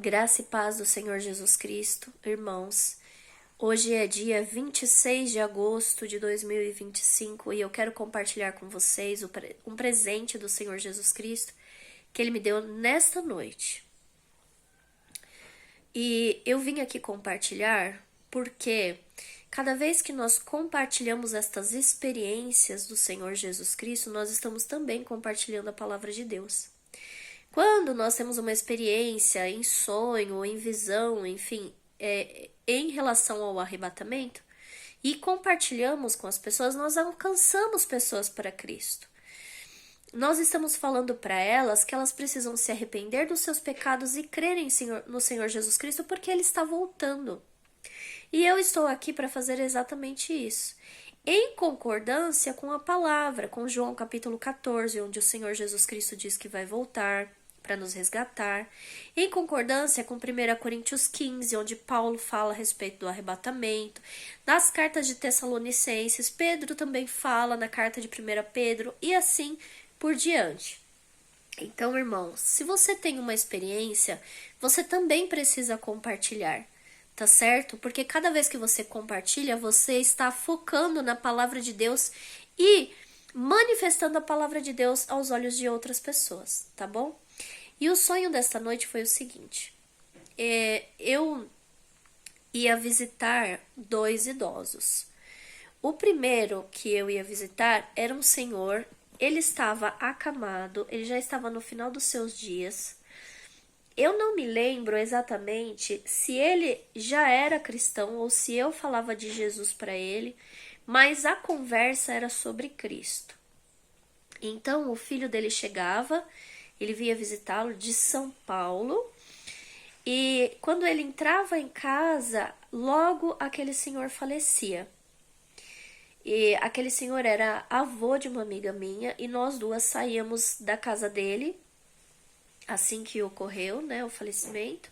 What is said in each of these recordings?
Graça e paz do Senhor Jesus Cristo, irmãos. Hoje é dia 26 de agosto de 2025 e eu quero compartilhar com vocês um presente do Senhor Jesus Cristo que Ele me deu nesta noite. E eu vim aqui compartilhar porque cada vez que nós compartilhamos estas experiências do Senhor Jesus Cristo, nós estamos também compartilhando a palavra de Deus. Quando nós temos uma experiência em sonho ou em visão, enfim, em relação ao arrebatamento, e compartilhamos com as pessoas, nós alcançamos pessoas para Cristo. Nós estamos falando para elas que elas precisam se arrepender dos seus pecados e crerem no Senhor Jesus Cristo porque Ele está voltando. E eu estou aqui para fazer exatamente isso. Em concordância com a palavra, com João capítulo 14, onde o Senhor Jesus Cristo diz que vai voltar para nos resgatar, em concordância com 1 Coríntios 15, onde Paulo fala a respeito do arrebatamento, nas cartas de Tessalonicenses, Pedro também fala na carta de 1 Pedro, e assim por diante. Então, irmãos, se você tem uma experiência, você também precisa compartilhar, tá certo? Porque cada vez que você compartilha, você está focando na palavra de Deus e manifestando a palavra de Deus aos olhos de outras pessoas, tá bom? E o sonho desta noite foi o seguinte: eu ia visitar 2 idosos. O primeiro que eu ia visitar era um senhor, ele estava acamado, ele já estava no final dos seus dias. Eu não me lembro exatamente se ele já era cristão ou se eu falava de Jesus para ele, mas a conversa era sobre Cristo. Então o filho dele chegava, ele vinha visitá-lo de São Paulo, e quando ele entrava em casa, logo aquele senhor falecia. E aquele senhor era avô de uma amiga minha, e nós duas saíamos da casa dele, assim que ocorreu, né, o falecimento,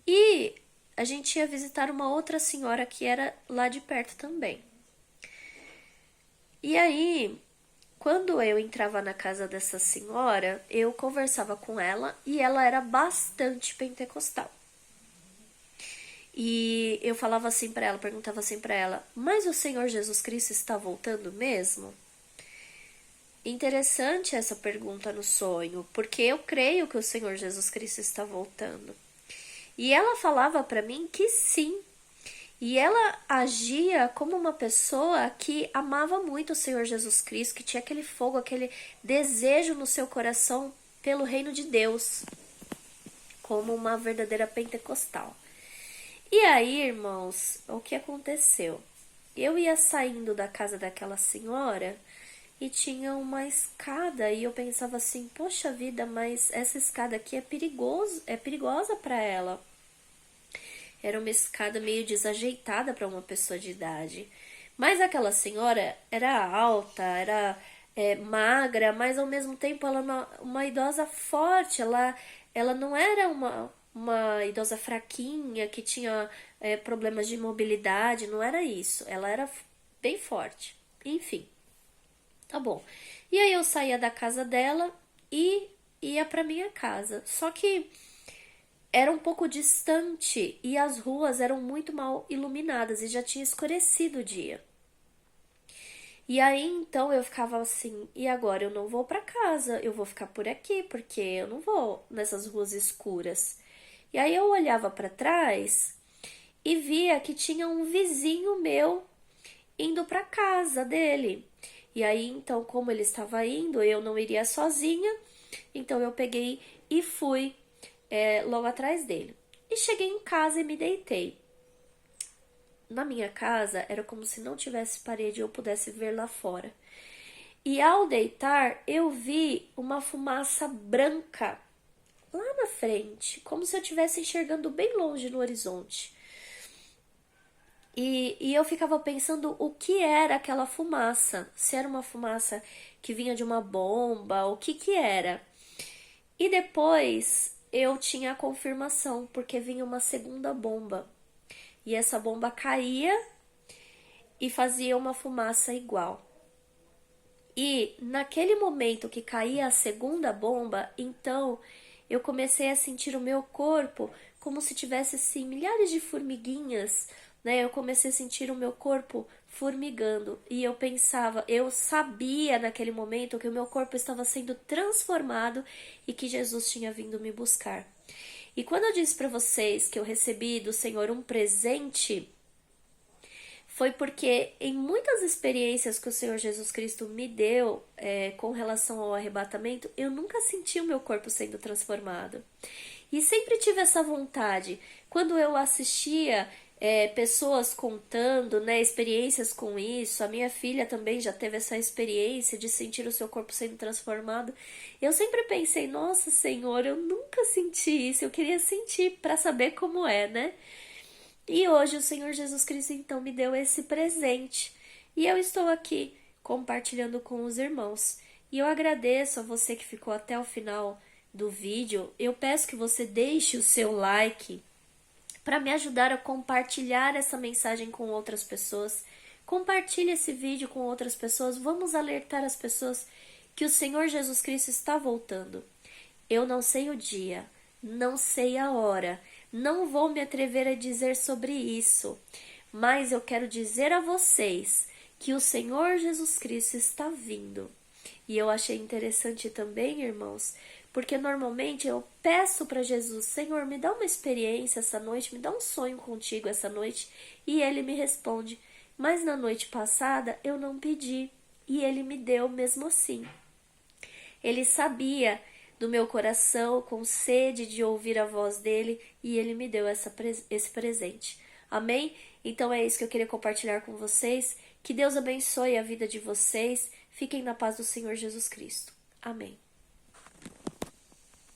e a gente ia visitar uma outra senhora que era lá de perto também. E aí, quando eu entrava na casa dessa senhora, eu conversava com ela e ela era bastante pentecostal. E eu falava assim para ela, perguntava assim para ela: mas o Senhor Jesus Cristo está voltando mesmo? Interessante essa pergunta no sonho, porque eu creio que o Senhor Jesus Cristo está voltando. E ela falava para mim que sim. E ela agia como uma pessoa que amava muito o Senhor Jesus Cristo, que tinha aquele fogo, aquele desejo no seu coração pelo reino de Deus, como uma verdadeira pentecostal. E aí, irmãos, o que aconteceu? Eu ia saindo da casa daquela senhora e tinha uma escada e eu pensava assim: poxa vida, mas essa escada aqui é perigosa para ela. Era uma escada meio desajeitada para uma pessoa de idade. Mas aquela senhora era alta, era magra, mas ao mesmo tempo ela era uma idosa forte. Ela não era uma idosa fraquinha que tinha problemas de mobilidade, não era isso. Ela era bem forte. Enfim, tá bom. E aí eu saía da casa dela e ia para minha casa. Só que era um pouco distante e as ruas eram muito mal iluminadas e já tinha escurecido o dia. E aí então eu ficava assim: e agora eu não vou para casa, eu vou ficar por aqui porque eu não vou nessas ruas escuras. E aí eu olhava para trás e via que tinha um vizinho meu indo para casa dele. E aí então, como ele estava indo, eu não iria sozinha, então eu peguei e fui logo atrás dele. E cheguei em casa e me deitei. Na minha casa era como se não tivesse parede e eu pudesse ver lá fora. E ao deitar eu vi uma fumaça branca lá na frente, como se eu estivesse enxergando bem longe no horizonte. E eu ficava pensando o que era aquela fumaça. Se era uma fumaça que vinha de uma bomba, o que era. E depois eu tinha a confirmação, porque vinha uma segunda bomba. E essa bomba caía e fazia uma fumaça igual. E naquele momento que caía a segunda bomba, então eu comecei a sentir o meu corpo como se tivesse assim milhares de formiguinhas, né? Eu comecei a sentir o meu corpo formigando e eu sabia naquele momento que o meu corpo estava sendo transformado e que Jesus tinha vindo me buscar. E quando eu disse para vocês que eu recebi do Senhor um presente, foi porque em muitas experiências que o Senhor Jesus Cristo me deu com relação ao arrebatamento, eu nunca senti o meu corpo sendo transformado. E sempre tive essa vontade. Quando eu assistia pessoas contando, né, experiências com isso, a minha filha também já teve essa experiência de sentir o seu corpo sendo transformado. Eu sempre pensei, nossa Senhor, eu nunca senti isso, eu queria sentir para saber como é, né? E hoje o Senhor Jesus Cristo então me deu esse presente. E eu estou aqui compartilhando com os irmãos. E eu agradeço a você que ficou até o final do vídeo. Eu peço que você deixe o seu like para me ajudar a compartilhar essa mensagem com outras pessoas. Compartilhe esse vídeo com outras pessoas. Vamos alertar as pessoas que o Senhor Jesus Cristo está voltando. Eu não sei o dia, não sei a hora, não vou me atrever a dizer sobre isso, mas eu quero dizer a vocês que o Senhor Jesus Cristo está vindo. E eu achei interessante também, irmãos, porque normalmente eu peço para Jesus, Senhor, me dá uma experiência essa noite, me dá um sonho contigo essa noite, e ele me responde, mas na noite passada eu não pedi, e ele me deu mesmo assim. Ele sabia do meu coração, com sede de ouvir a voz dele, e ele me deu esse presente. Amém? Então é isso que eu queria compartilhar com vocês. Que Deus abençoe a vida de vocês. Fiquem na paz do Senhor Jesus Cristo. Amém.